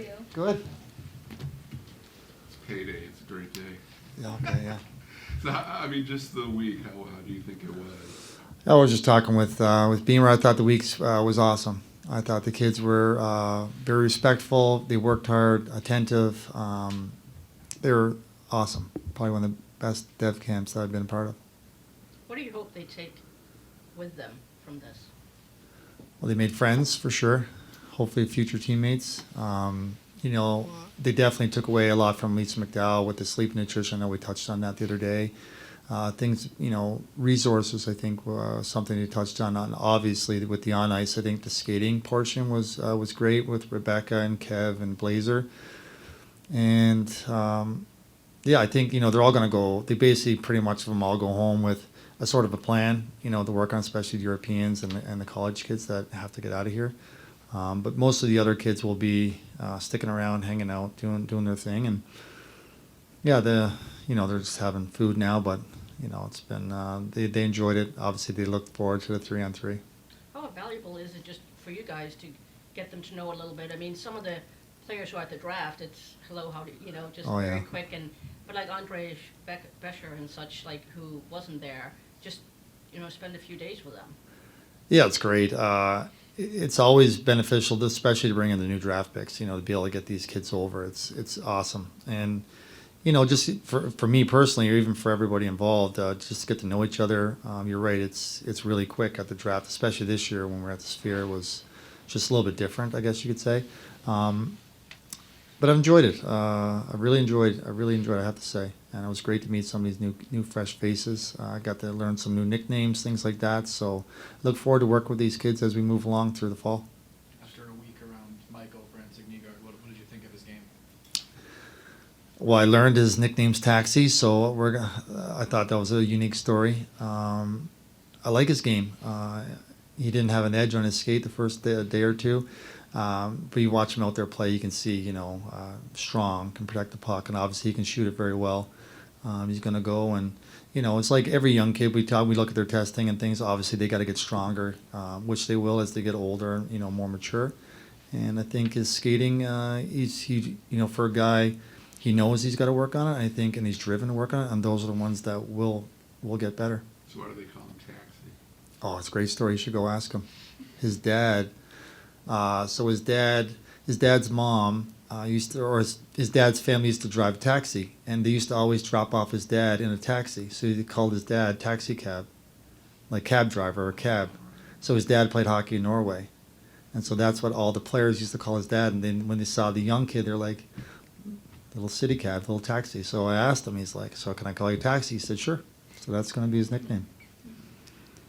you? Good. It's payday. It's a great day. Yeah, okay, yeah. So, I mean, just the week. How do you think it was? I was just talking with Beamer. I thought the week was awesome. I thought the kids were very respectful. They worked hard, attentive. They were awesome. Probably one of the best dev camps that I've been a part of. What do you hope they take with them from this? Well, they made friends for sure. Hopefully, future teammates. They definitely took away a lot from Lisa McDowell with the sleep nutrition. I know we touched on that the other day. Things, resources, I think, something they touched on. And obviously, with the on ice, I think the skating portion was great with Rebecca and Kev and Blazer. And, I think, they're all going to go, they basically pretty much of them all go home with a sort of a plan, to work on, especially the Europeans and the college kids that have to get out of here. But most of the other kids will be sticking around, hanging out, doing their thing, and they're just having food now. But it's been they enjoyed it. Obviously, they look forward to the 3-on-3. How valuable is it just for you guys to get them to know a little bit? I mean, some of the players who are at the draft, it's hello, how do you, just very quick, but like Andre Becher and such, like who wasn't there, just spend a few days with them. Yeah, it's great. It's always beneficial, especially to bring in the new draft picks, to be able to get these kids over. It's awesome. And, just for me personally, or even for everybody involved, just to get to know each other. You're right, it's really quick at the draft, especially this year when we're at the Sphere. It was just a little bit different, I guess you could say. But I've enjoyed it. I really enjoyed it, I have to say. And it was great to meet some of these new fresh faces. I got to learn some new nicknames, things like that. So I look forward to working with these kids as we move along through the fall. After a week around Michael Brant-Signigard, what did you think of his game? Well, I learned his nickname's Taxi, so I thought that was a unique story. I like his game. He didn't have an edge on his skate the first day or two. But you watch him out there play, you can see, strong, can protect the puck, and obviously he can shoot it very well. He's going to go, and, it's like every young kid we look at their testing and things. Obviously, they got to get stronger, which they will as they get older, more mature. And I think his skating, for a guy, he knows he's got to work on it, I think, and he's driven to work on it, and those are the ones that will get better. So why do they call him Taxi? Oh, it's a great story. You should go ask him. His dad. His dad's mom his dad's family used to drive a taxi, and they used to always drop off his dad in a taxi. So he called his dad taxi cab, like cab driver or cab. So his dad played hockey in Norway, and so that's what all the players used to call his dad. And then when they saw the young kid, they're like, little city cab, little taxi. So I asked him, he's like, so can I call you Taxi? He said, sure. So that's going to be his nickname.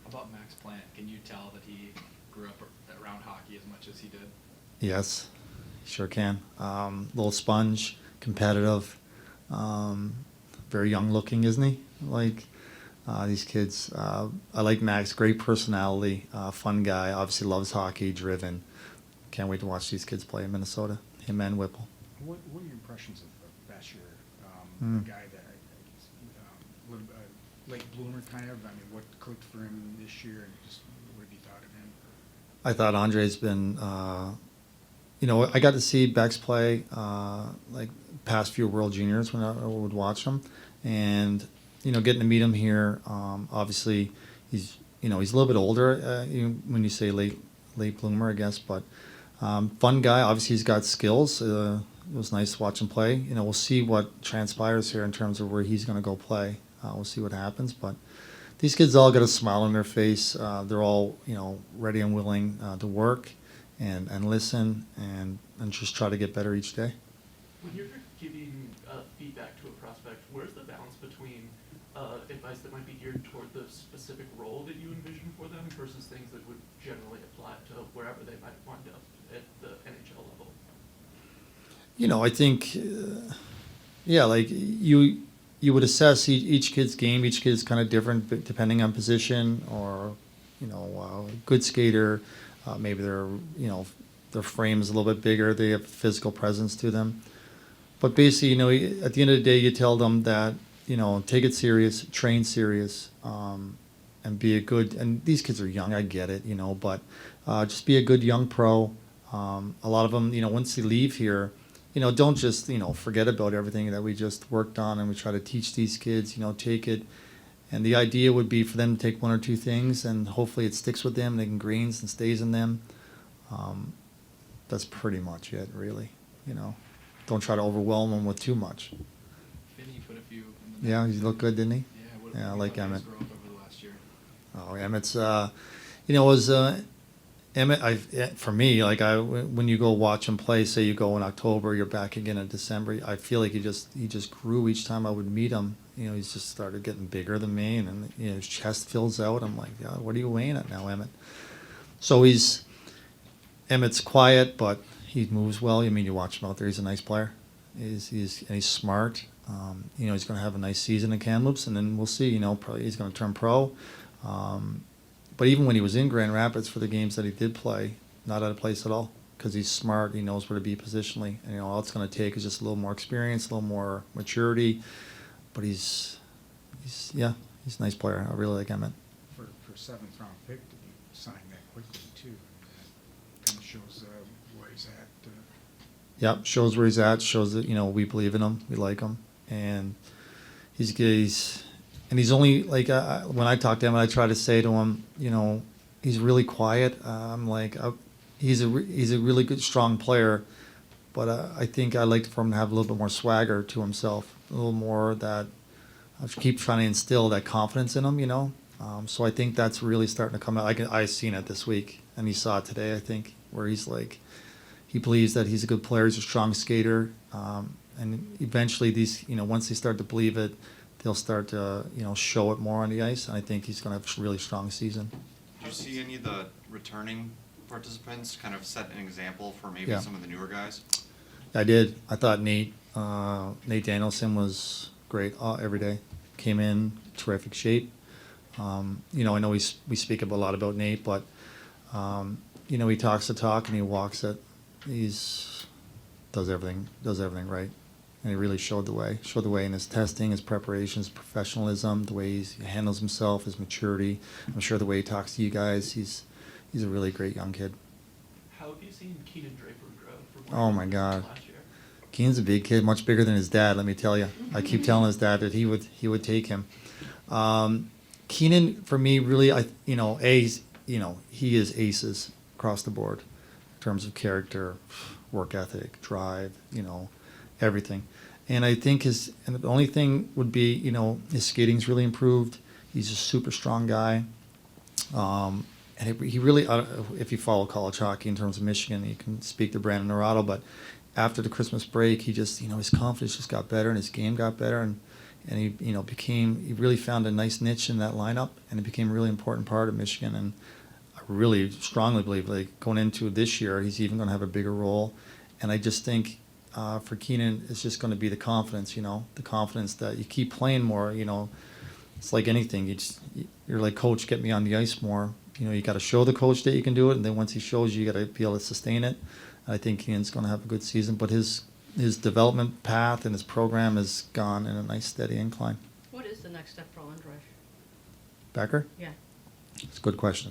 About Max Plant, can you tell that he grew up around hockey as much as he did? Yes, sure can. Little sponge, competitive, very young looking, isn't he? Like these kids. I like Max, great personality, fun guy, obviously loves hockey, driven. Can't wait to watch these kids play in Minnesota, him and Whipple. What are your impressions of Basher, a guy that, late bloomer kind of? I mean, what clicked for him this year, and just what have you thought of him? I thought Andre's been, I got to see Bex play like past few World Juniors when I would watch him, and getting to meet him here. Obviously, he's a little bit older when you say late bloomer, I guess, but fun guy. Obviously, he's got skills. It was nice to watch him play. We'll see what transpires here in terms of where he's going to go play. We'll see what happens, but these kids all got a smile on their face. They're all, ready and willing to work and listen and just try to get better each day. When you're giving feedback to a prospect, where's the balance between advice that might be geared toward the specific role that you envision for them versus things that would generally apply to wherever they might wind up at the NHL level? I think, like you would assess each kid's game. Each kid's kind of different depending on position or, good skater. Maybe their frame is a little bit bigger. They have physical presence to them. But basically, at the end of the day, you tell them that, take it serious, train serious, and be a good, and these kids are young, I get it, but just be a good young pro. A lot of them, once they leave here, don't just, forget about everything that we just worked on, and we try to teach these kids, take it. And the idea would be for them to take one or two things, and hopefully it sticks with them, and it ingrains and stays in them. That's pretty much it, really. Don't try to overwhelm them with too much. Finney put a few in the Yeah, mix. he looked good, didn't he? Yeah, what Yeah, I what like about his Emmett. growth over the last year? Oh, Emmett's, it was Emmett. For me, like when you go watch him play, say you go in October, you're back again in December. I feel like he just grew each time I would meet him. He's just started getting bigger than me, and then, his chest fills out. I'm like, God, what are you weighing at now, Emmett? So Emmett's quiet, but he moves well. You watch him out there. He's a nice player. He's smart. He's going to have a nice season in Kamloops, and then we'll see. Probably he's going to turn pro. But even when he was in Grand Rapids for the games that he did play, not out of place at all, because he's smart. He knows where to be positionally. And all it's going to take is just a little more experience, a little more maturity. But he's a nice player. I really like Emmett. For 7th round pick to be signed that quickly too, kind of shows where he's at. Yep, shows where he's at. Shows that we believe in him, we like him, and he's only like when I talk to him, I try to say to him, he's really quiet. I'm like, he's a really good, strong player, but I think I like for him to have a little bit more swagger to himself, a little more that I keep trying to instill that confidence in him. So I think that's really starting to come out. I seen it this week, and he saw it today. I think where he's like, he believes that he's a good player, he's a strong skater, and eventually these, once they start to believe it, they'll start to, show it more on the ice. And I think he's going to have a really strong season. Do you see any of the returning participants kind of set an example for maybe Yeah. some of the newer guys? I did. I thought Nate Danielson was great every day. Came in terrific shape. I know we speak a lot about Nate, but he talks the talk and he walks it. Does everything right, and he really showed the way in his testing, his preparations, professionalism, the way he handles himself, his maturity. I'm sure the way he talks to you guys, he's a really great young kid. How have you seen Keenan Draper grow from Oh, where he my was God. last year? Keenan's a big kid, much bigger than his dad. Let me tell you. I keep telling his dad that he would take him. Keenan, for me, really, he is aces across the board in terms of character, work ethic, drive, everything. And I think and the only thing would be, his skating's really improved. He's a super strong guy. And he really, if you follow college hockey in terms of Michigan, you can speak to Brandon Norado, but after the Christmas break, he just, his confidence just got better and his game got better, and he, he really found a nice niche in that lineup, and it became a really important part of Michigan. And I really strongly believe, like, going into this year, he's even going to have a bigger role. And I just think for Keenan, it's just going to be the confidence, the confidence that you keep playing more. It's like anything. You're like, coach, get me on the ice more. You got to show the coach that you can do it, and then once he shows you, you got to be able to sustain it. I think Keenan's going to have a good season, but his development path and his program has gone in a nice steady incline. What is the next step for Andrej? Becker? Yeah. It's a good question.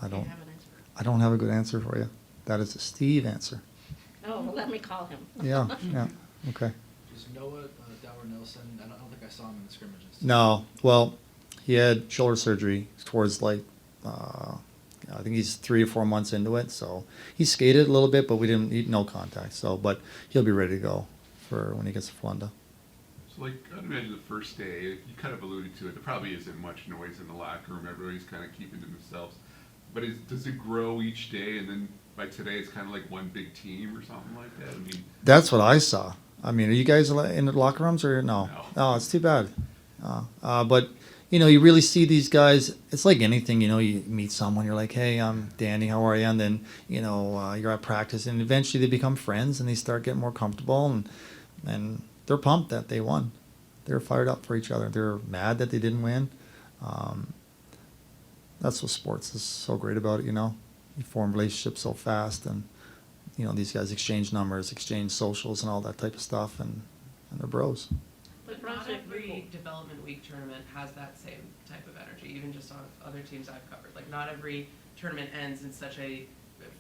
I Do you don't have an answer? I don't have a good answer for you. That is a Steve answer. Oh, well, let me call him. Yeah, okay. Does Noah Dower Nelson? I don't think I saw him in the scrimmages. No, well, he had shoulder surgery towards I think he's 3 or 4 months into it, so he skated a little bit, but we didn't need no contact. So, but he'll be ready to go for when he gets to Flunda. So, I'd imagine the first day, you kind of alluded to it, there probably isn't much noise in the locker room. Everybody's kind of keeping to themselves. But does it grow each day, and then by today it's kind of like one big team or something like that? That's what I saw. Are you guys in the locker rooms or no? No. Oh, it's too bad. But you really see these guys. It's like anything. You meet someone, you're like, "Hey, I'm Danny. How are you?" And then you're at practice, and eventually they become friends, and they start getting more comfortable, and they're pumped that they won. They're fired up for each other. They're mad that they didn't win. That's what sports is so great about it. You form relationships so fast, and these guys exchange numbers, exchange socials, and all that type of stuff, and they're bros. But not every development week tournament has that same type of energy, even just on other teams I've covered. Like, not every tournament ends in such a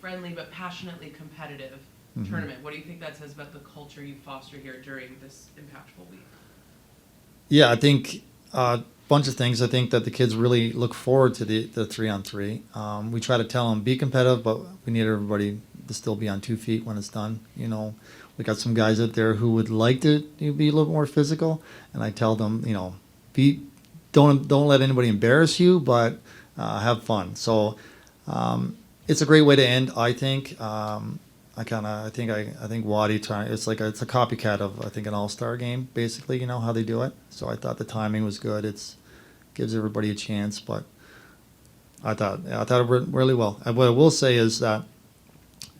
friendly but passionately competitive tournament. What do you think that says about the culture you foster here during this impactful week? Yeah, I think a bunch of things. I think that the kids really look forward to the 3-on-3. We try to tell them be competitive, but we need everybody to still be on 2 feet when it's done. You know, we got some guys out there who would like to be a little more physical, and I tell them, you know, don't let anybody embarrass you, but have fun. So it's a great way to end, I think. I think Waddy it's a copycat of, I think, an all-star game, basically, you know, how they do it. So I thought the timing was good. Gives everybody a chance, but I thought it went really well. And what I will say is that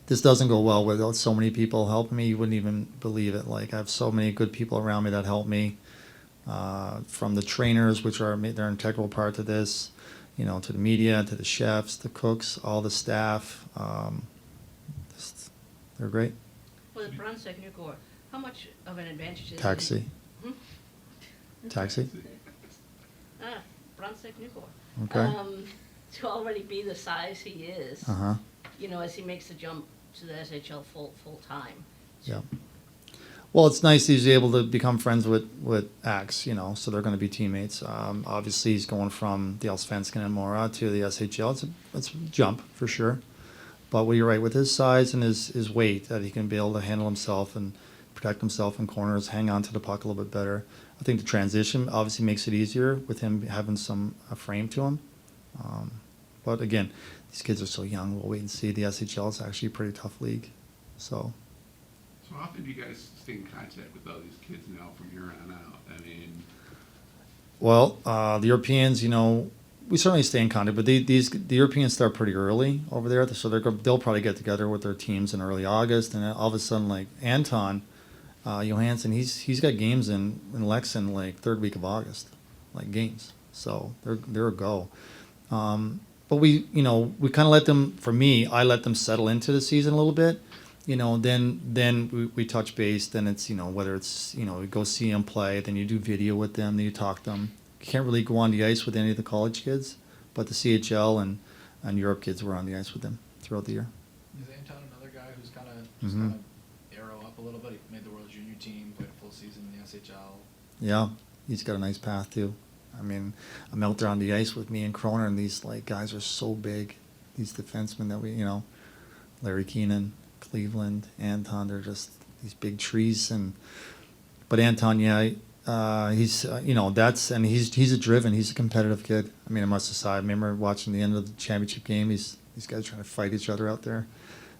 this doesn't go well without so many people helping me. You wouldn't even believe it. Like, I have so many good people around me that help me, from the trainers, which they're an integral part to this, you know, to the media, to the chefs, the cooks, all the staff. They're great. Well, the Brunswick Nucor, how much of an advantage is it? Taxi. Taxi. Brunswick Nucor. Okay. To already be the size he is, Uh-huh. you know, as he makes the jump to the SHL full time. Yeah. Well, it's nice he's able to become friends with Axe, you know, so they're going to be teammates. Obviously, he's going from the Allsvenskan and Mora to the SHL. It's a jump, for sure. But you're right, with his size and his weight, that he can be able to handle himself and protect himself in corners, hang on to the puck a little bit better. I think the transition obviously makes it easier with him having a frame to him. But again, these kids are so young. We'll wait and see. The SHL is actually a pretty tough league. So often do you guys stay in contact with all these kids now from here on out? I mean, well, the Europeans, you know, we certainly stay in contact, but the Europeans start pretty early over there, so they'll probably get together with their teams in early August, and then all of a sudden, like Anton Johansson, he's got games in Lexington like third week of August, like games, so they're a go. But we kind of let them. For me, I let them settle into the season a little bit. You know, then we touch base. Then it's, you know, whether it's, you know, we go see them play, then you do video with them, then you talk to them. You can't really go on the ice with any of the college kids, but the CHL and Europe kids were on the ice with them throughout the year. Is Anton another guy who's kind Mhm. of arrow up a little bit? He made the World Junior team, played a full season in the SHL. Yeah, he's got a nice path too. I mean, I'm out there on the ice with me and Croner, and these like guys are so big. These defensemen that we, you know, Larry Keenan, Cleveland, Anton, they're just these big trees. But Anton, yeah, he's you know, he's a competitive kid. I mean, I must decide. I remember watching the end of the championship game. These guys trying to fight each other out there.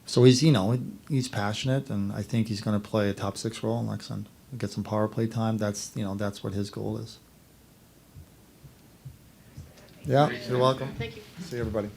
So he's passionate, and I think he's going to play a top 6 role in Lexington. Get some power play time. That's what his goal is. Yeah, you're welcome. Thank you. See you, everybody.